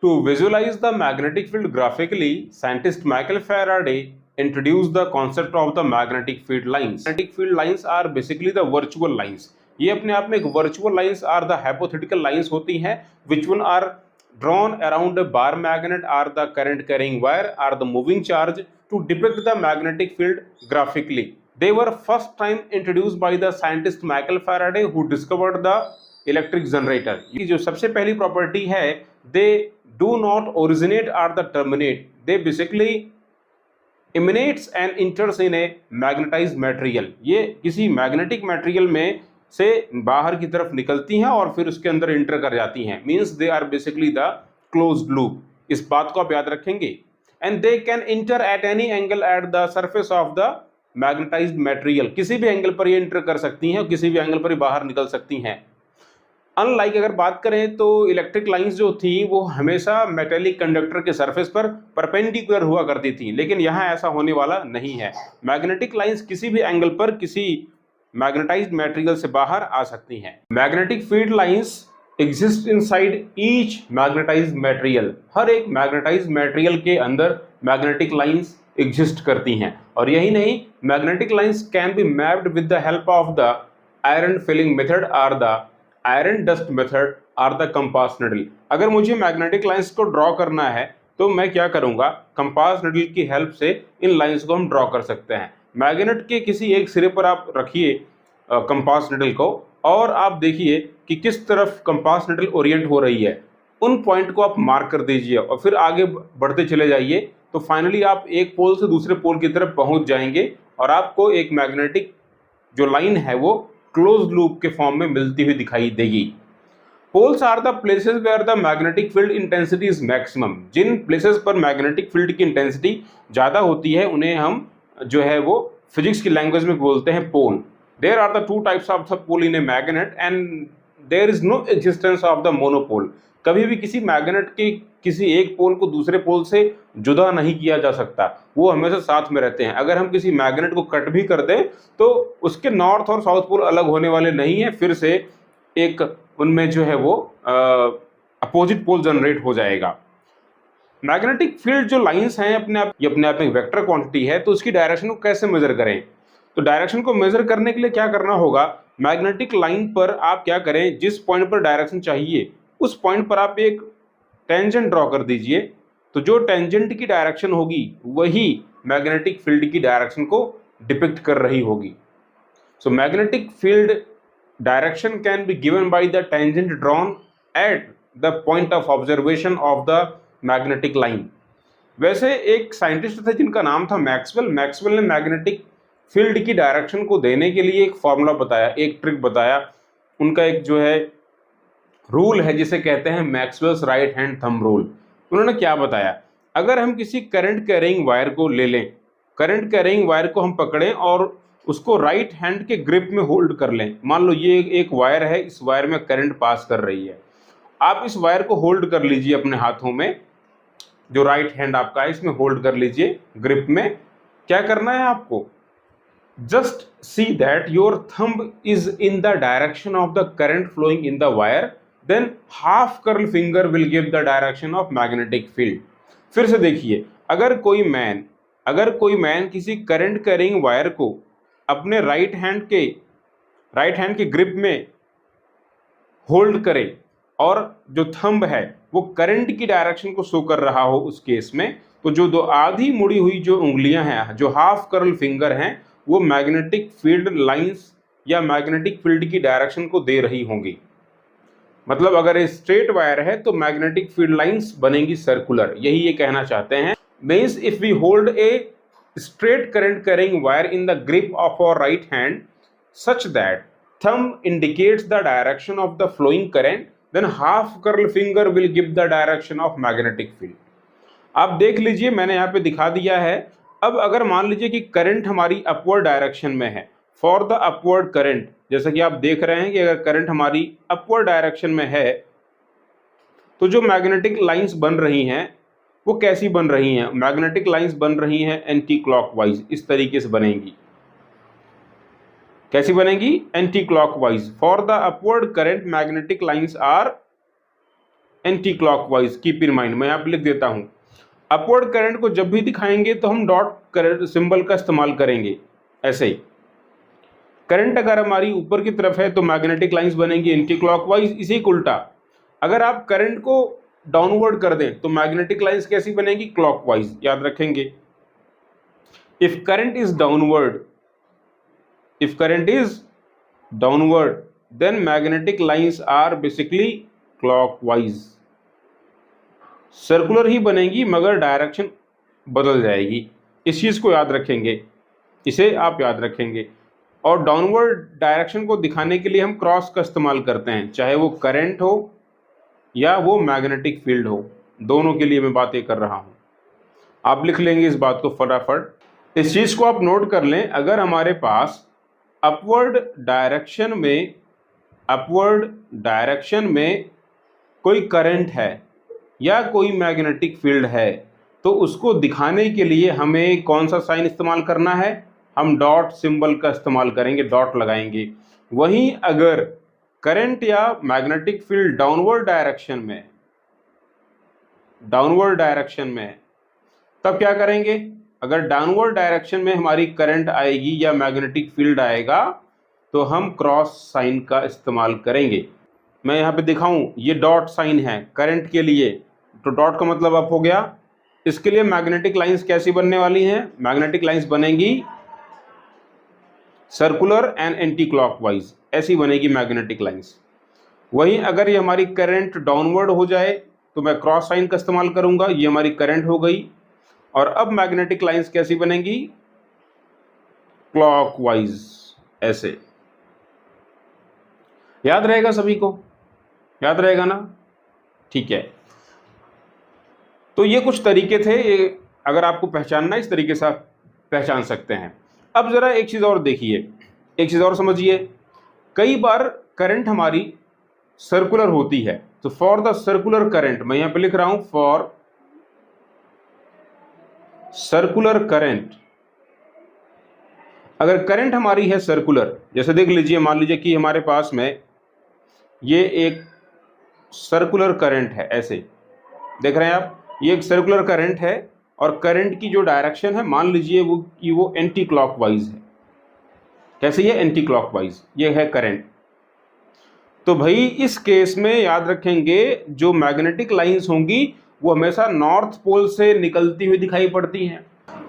To visualize the magnetic field graphically, scientist Michael Faraday introduced the concept of the magnetic field lines. Magnetic field lines are basically the virtual lines. ये अपने आप में एक virtual lines are the hypothetical lines होती हैं which one are drawn around a bar magnet or the current carrying wire or the moving charge to depict the magnetic field graphically. They were first time introduced by the scientist Michael Faraday who discovered the electric generator. ये जो सबसे पहली property है, they do not originate or the terminate, they basically emanates and enters in a magnetized material. ये किसी magnetic material में से बाहर की तरफ निकलती हैं और फिर उसके अंदर इंटर कर जाती हैं, means they are basically the closed loop. इस बात को आप याद रखेंगे। And they can enter at any angle at the surface of the magnetized material, किसी भी एंगल पर ये इंटर कर सकती हैं, किसी भी एंगल पर बाहर निकल सकती हैं। अनलाइक अगर बात करें तो इलेक्ट्रिक लाइंस जो थी वो हमेशा मेटेलिक कंडक्टर के सरफेस पर परपेंडिकुलर हुआ करती थी, लेकिन यहाँ ऐसा होने वाला नहीं है। मैग्नेटिक लाइंस किसी भी एंगल पर किसी मैग्नेटाइज्ड मटेरियल से बाहर आ सकती हैं। Magnetic field lines exist inside each magnetised material, हर एक मैग्नेटाइज्ड मटेरियल के अंदर मैग्नेटिक लाइंस एग्जिस्ट करती हैं। और यही नहीं, magnetic lines can be mapped with the help of the iron filing method और the iron dust method or the compass needle. अगर मुझे मैग्नेटिक लाइंस को ड्रॉ करना है तो मैं क्या करूंगा, कंपास निडल की हेल्प से इन लाइंस को हम ड्रॉ कर सकते हैं। मैग्नेट के किसी एक सिरे पर आप रखिए कंपास निडल को और आप देखिए कि किस तरफ कंपास निडल ओरिएंट हो रही है, उन पॉइंट को आप मार्क कर दीजिए और फिर आगे बढ़ते चले जाइए, तो फाइनली आप एक पोल से दूसरे पोल की तरफ पहुंच जाएंगे और आपको एक मैग्नेटिक जो लाइन है वो क्लोज लूप के फॉर्म में मिलती हुई दिखाई देगी। Poles are the places where the magnetic field intensity is maximum. जिन प्लेसेस पर मैग्नेटिक फील्ड की इंटेंसिटी ज़्यादा होती है उन्हें हम जो है वो फिजिक्स की लैंग्वेज में बोलते हैं pole. There are the two types of the pole in a magnet and there is no existence of the monopole. कभी भी किसी मैग्नेट के किसी एक पोल को दूसरे पोल से जुदा नहीं किया जा सकता, वो हमेशा साथ में रहते हैं। अगर हम किसी मैग्नेट को कट भी कर दें तो उसके नॉर्थ और साउथ पोल अलग होने वाले नहीं है, फिर से एक उनमें जो है वो अपोजिट पोल जनरेट हो जाएगा। मैग्नेटिक फील्ड जो लाइंस हैं अपने आप में वेक्टर क्वांटिटी है, तो उसकी डायरेक्शन को कैसे मेजर करें? तो डायरेक्शन को मेजर करने के लिए क्या करना होगा, मैग्नेटिक लाइन पर आप क्या करें, जिस पॉइंट पर डायरेक्शन चाहिए उस पॉइंट पर आप एक टेंजेंट ड्रॉ कर दीजिए। तो जो टेंजेंट की डायरेक्शन होगी वही मैग्नेटिक फील्ड की डायरेक्शन को डिपिक्ट कर रही होगी। So magnetic field direction can be given by the tangent drawn at the point of observation of the magnetic line. वैसे एक साइंटिस्ट थे जिनका नाम था मैक्सवेल। मैक्सवेल ने मैग्नेटिक फील्ड की डायरेक्शन को देने के लिए एक फॉर्मूला बताया, एक ट्रिक बताया। उनका एक जो है रूल है जिसे कहते हैं Maxwell's right hand thumb rule. उन्होंने क्या बताया, अगर हम किसी करंट कैरिंग वायर को ले लें, करंट कैरिंग वायर को हम पकड़ें और उसको राइट हैंड के ग्रिप में होल्ड कर लें। मान लो ये एक वायर है, इस वायर में करंट पास कर रही है, आप इस वायर को होल्ड कर लीजिए अपने हाथों में, जो राइट हैंड आपका है इसमें होल्ड कर लीजिए ग्रिप में। क्या करना है आपको, just see that your thumb is in the direction of the current flowing in the wire, then half curl finger will give the direction of magnetic field। फिर से देखिए, अगर कोई मैन किसी करंट कैरिंग वायर को अपने right hand के grip में होल्ड करे और जो थंब है वो करंट की डायरेक्शन को शो कर रहा हो, उस केस में तो जो दो आधी मुड़ी हुई जो उंगलियां हैं, जो हाफ कर्ल फिंगर हैं, वो मैग्नेटिक फील्ड लाइंस या मैग्नेटिक फील्ड की डायरेक्शन को दे रही होंगी। मतलब अगर ये स्ट्रेट वायर है तो मैग्नेटिक फील्ड लाइंस बनेंगी सर्कुलर, यही ये कहना चाहते हैं। Means if we hold a straight current carrying wire in the grip of our right hand such that thumb indicates the direction of the flowing current, then half curl finger will give the direction of magnetic field. आप देख लीजिए, मैंने यहाँ पे दिखा दिया है। अब अगर मान लीजिए कि करंट हमारी अपवर्ड डायरेक्शन में है, फॉर द अपवर्ड करंट, जैसा कि आप देख रहे हैं कि अगर करंट हमारी अपवर्ड डायरेक्शन में है तो जो मैग्नेटिक लाइंस बन रही हैं वो कैसी बन रही हैं, मैग्नेटिक लाइंस बन रही हैं एंटी क्लॉकवाइज, इस तरीके से बनेंगी। कैसी बनेंगी, anti clockwise. For the upward current magnetic lines are anti clockwise. Keep in mind, मैं यहाँ पे लिख देता हूँ। अपवर्ड करंट को जब भी दिखाएंगे तो हम डॉट करंट सिंबल का इस्तेमाल करेंगे। ऐसे ही करंट अगर हमारी ऊपर की तरफ है तो मैग्नेटिक लाइंस बनेंगी एंटी क्लॉकवाइज। इसी के उल्टा अगर आप करंट को डाउनवर्ड कर दें तो मैग्नेटिक लाइंस कैसी बनेगी? क्लॉकवाइज। याद रखेंगे, if current is downward then magnetic lines are basically clockwise. Circular ही बनेगी मगर डायरेक्शन बदल जाएगी। इस चीज को याद रखेंगे, इसे आप याद रखेंगे। और डाउनवर्ड डायरेक्शन को दिखाने के लिए हम क्रॉस का इस्तेमाल करते हैं, चाहे वो करंट हो या वो मैग्नेटिक फील्ड हो, दोनों के लिए मैं बातें कर रहा हूं। आप लिख लेंगे इस बात को फटाफट। इस चीज को आप नोट कर लें, अगर हमारे पास अपवर्ड डायरेक्शन में कोई करंट है या कोई मैग्नेटिक फील्ड है तो उसको दिखाने के लिए हमें कौन सा साइन इस्तेमाल करना है? हम डॉट सिंबल का इस्तेमाल करेंगे, डॉट लगाएंगे। वहीं अगर करंट या मैग्नेटिक फील्ड डाउनवर्ड डायरेक्शन में तब क्या करेंगे? अगर डाउनवर्ड डायरेक्शन में हमारी करंट आएगी या मैग्नेटिक फील्ड आएगा तो हम क्रॉस साइन का इस्तेमाल करेंगे। मैं यहाँ पे दिखाऊं, ये डॉट साइन है करंट के लिए, तो डॉट का मतलब अप हो गया। इसके लिए मैग्नेटिक लाइंस कैसी बनने वाली हैं? मैग्नेटिक लाइंस बनेंगी सर्कुलर एंड एंटी क्लॉकवाइज, ऐसी बनेगी मैग्नेटिक लाइंस। वहीं अगर ये हमारी करंट डाउनवर्ड हो जाए तो मैं क्रॉस साइन का इस्तेमाल करूंगा, ये हमारी करंट हो गई। और अब मैग्नेटिक लाइंस कैसी बनेंगी? क्लॉकवाइज, ऐसे। याद रहेगा सभी को? याद रहेगा ना? ठीक है। तो ये कुछ तरीके थे, ये अगर आपको पहचानना इस तरीके से आप पहचान सकते हैं। अब जरा एक चीज और देखिए, एक चीज और समझिए। कई बार करंट हमारी सर्कुलर होती है, तो फॉर द सर्कुलर करंट, मैं यहां पे लिख रहा हूं फॉर सर्कुलर करंट। अगर करंट हमारी है सर्कुलर, जैसे देख लीजिए, मान लीजिए कि हमारे पास में ये एक सर्कुलर करंट है, ऐसे देख रहे हैं आप, ये एक सर्कुलर करंट है और करंट की जो डायरेक्शन है मान लीजिए वो एंटी क्लॉकवाइज है। कैसे? ये एंटी क्लॉकवाइज, ये है करंट। तो भाई इस केस में याद रखेंगे, जो मैग्नेटिक लाइंस होंगी वो हमेशा नॉर्थ पोल से निकलती हुई दिखाई पड़ती हैं।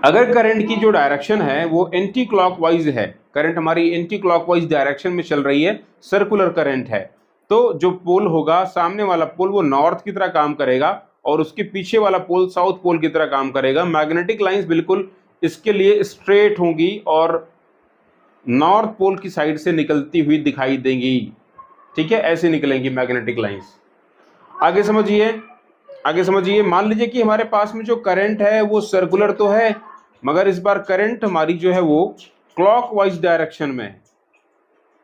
अगर करंट की जो डायरेक्शन है वो एंटी क्लॉकवाइज है, करंट हमारी एंटी क्लॉकवाइज डायरेक्शन में चल रही है, सर्कुलर करंट है, तो जो पोल होगा, सामने वाला पोल, वो नॉर्थ की तरह काम करेगा और उसके पीछे वाला पोल साउथ पोल की तरह काम करेगा। मैग्नेटिक लाइंस बिल्कुल इसके लिए स्ट्रेट होंगी और नॉर्थ पोल की साइड से निकलती हुई दिखाई देंगी। ठीक है, ऐसे निकलेंगी मैग्नेटिक लाइंस। आगे समझिए, आगे समझिए। मान लीजिए कि हमारे पास में जो करंट है वो सर्कुलर तो है, मगर इस बार करंट हमारी जो है वो क्लॉकवाइज डायरेक्शन में है।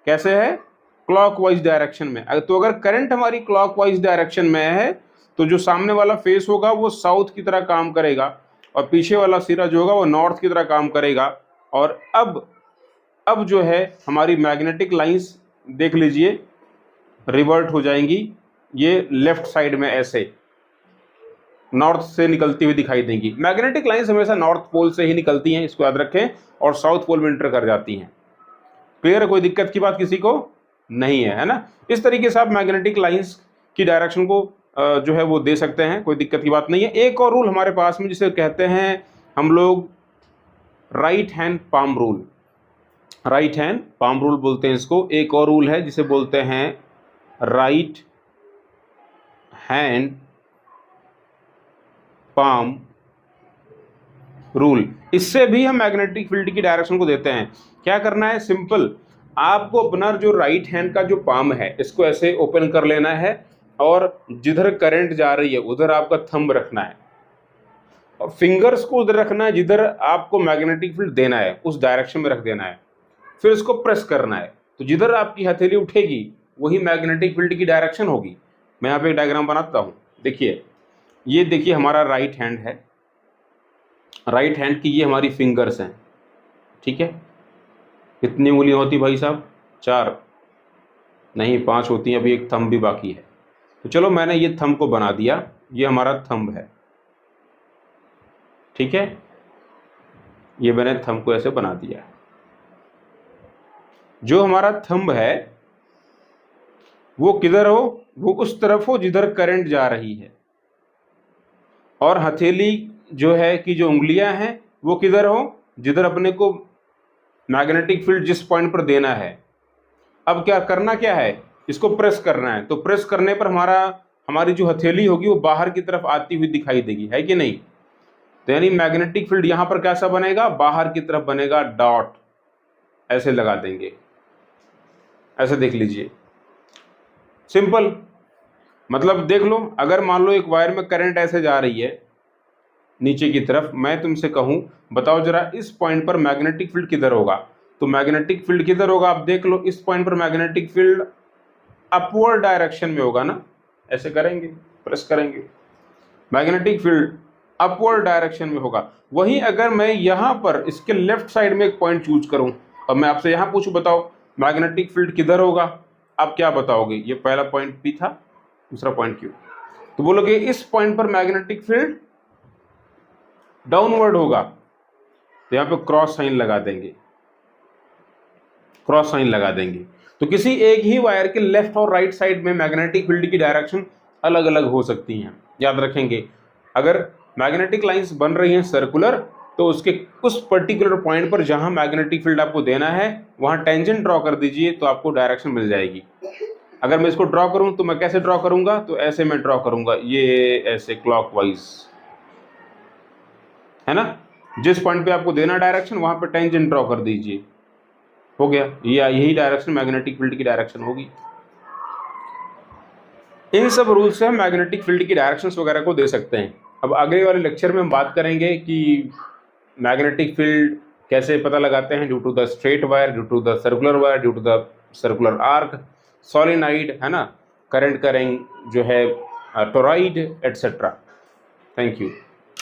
कैसे है? क्लॉकवाइज डायरेक्शन में। तो अगर करंट हमारी क्लॉकवाइज डायरेक्शन में है तो जो सामने वाला फेस होगा वो साउथ की तरह काम करेगा और पीछे वाला सिरा जो होगा वो नॉर्थ की तरह काम करेगा। और अब जो है हमारी मैग्नेटिक लाइंस देख लीजिए रिवर्ट हो जाएंगी, ये लेफ्ट साइड में ऐसे नॉर्थ से निकलती हुई दिखाई देंगी। मैग्नेटिक लाइंस हमेशा नॉर्थ पोल से ही निकलती हैं, इसको याद रखें, और साउथ पोल में इंटर कर जाती हैं। क्लियर है? कोई दिक्कत की बात किसी को नहीं है ना? इस तरीके से आप मैग्नेटिक लाइंस की डायरेक्शन को जो है वो दे सकते हैं, कोई दिक्कत की बात नहीं है। एक और रूल हमारे पास में जिसे कहते हैं हम लोग right hand palm rule, right hand palm rule बोलते हैं इसको। एक और रूल है जिसे बोलते हैं राइट हैंड पाम रूल। इससे भी हम मैग्नेटिक फील्ड की डायरेक्शन को देते हैं। क्या करना है? सिंपल, आपको अपना जो राइट हैंड का जो पाम है इसको ऐसे ओपन कर लेना है और जिधर करंट जा रही है उधर आपका थंब रखना है और फिंगर्स को उधर रखना है जिधर आपको मैग्नेटिक फील्ड देना है, उस डायरेक्शन में रख देना है। फिर इसको प्रेस करना है, तो जिधर आपकी हथेली उठेगी वही मैग्नेटिक फील्ड की डायरेक्शन होगी। मैं यहाँ पे एक डायग्राम बनाता हूँ, देखिए, ये देखिए हमारा राइट हैंड है, राइट हैंड की ये हमारी फिंगर्स हैं। ठीक है, कितनी उंगलियां होती भाई साहब? 4 नहीं 5 होती हैं, अभी एक थंब भी बाकी है। तो चलो मैंने ये थंब को बना दिया, ये हमारा थंब है, ठीक है, ये मैंने थंब को ऐसे बना दिया। जो हमारा थंब है वो किधर हो, वो उस तरफ हो जिधर करंट जा रही है, और हथेली जो है कि जो उंगलियां हैं वो किधर हो, जिधर अपने को मैग्नेटिक फील्ड जिस पॉइंट पर देना है। अब क्या करना, क्या है, इसको प्रेस करना है। तो प्रेस करने पर हमारी जो हथेली होगी वो बाहर की तरफ आती हुई दिखाई देगी, है कि नहीं। तो यानी मैग्नेटिक फील्ड यहां पर कैसा बनेगा, बाहर की तरफ बनेगा, डॉट ऐसे लगा देंगे, ऐसे देख लीजिए, सिंपल। मतलब देख लो, अगर मान लो एक वायर में करंट ऐसे जा रही है नीचे की तरफ, मैं तुमसे कहूं बताओ जरा इस पॉइंट पर मैग्नेटिक फील्ड किधर होगा, तो मैग्नेटिक फील्ड किधर होगा, आप देख लो, इस पॉइंट पर मैग्नेटिक फील्ड अपवर्ड डायरेक्शन में होगा ना, ऐसे करेंगे, प्रेस करेंगे, मैग्नेटिक फील्ड अपवर्ड डायरेक्शन में होगा। वहीं अगर मैं यहां पर इसके लेफ्ट साइड में एक पॉइंट चूज करूं और मैं आपसे यहां पूछूं बताओ मैग्नेटिक फील्ड किधर होगा, आप क्या बताओगे, ये पहला पॉइंट पी था, दूसरा पॉइंट क्यू, तो बोलोगे इस पॉइंट पर मैग्नेटिक फील्ड डाउनवर्ड होगा। तो यहां पे क्रॉस साइन लगा देंगे, क्रॉस साइन लगा देंगे। तो किसी एक ही वायर के लेफ्ट और राइट साइड में मैग्नेटिक फील्ड की डायरेक्शन अलग अलग हो सकती हैं, याद रखेंगे। अगर मैग्नेटिक लाइंस बन रही हैं सर्कुलर, तो उसके उस पर्टिकुलर पॉइंट पर जहां मैग्नेटिक फील्ड आपको देना है वहां टेंजेंट ड्रॉ कर दीजिए, तो आपको डायरेक्शन मिल जाएगी। अगर मैं इसको ड्रॉ करूं तो मैं कैसे ड्रॉ करूंगा, तो ऐसे मैं ड्रॉ करूंगा, ये ऐसे क्लॉकवाइज, है ना। जिस पॉइंट पे आपको देना डायरेक्शन वहां पे टेंजेंट ड्रॉ कर दीजिए, हो गया, यही डायरेक्शन मैग्नेटिक फील्ड की डायरेक्शन होगी। इन सब रूल से हम मैग्नेटिक फील्ड की डायरेक्शंस वगैरह को दे सकते हैं। अब आगे वाले लेक्चर में हम बात करेंगे कि मैग्नेटिक फील्ड कैसे पता लगाते हैं, due to the straight wire, due to the circular wire, due to the circular arc, solenoid, है ना, करंट करेंट जो है टोरॉइड, एटसेट्रा। Thank you.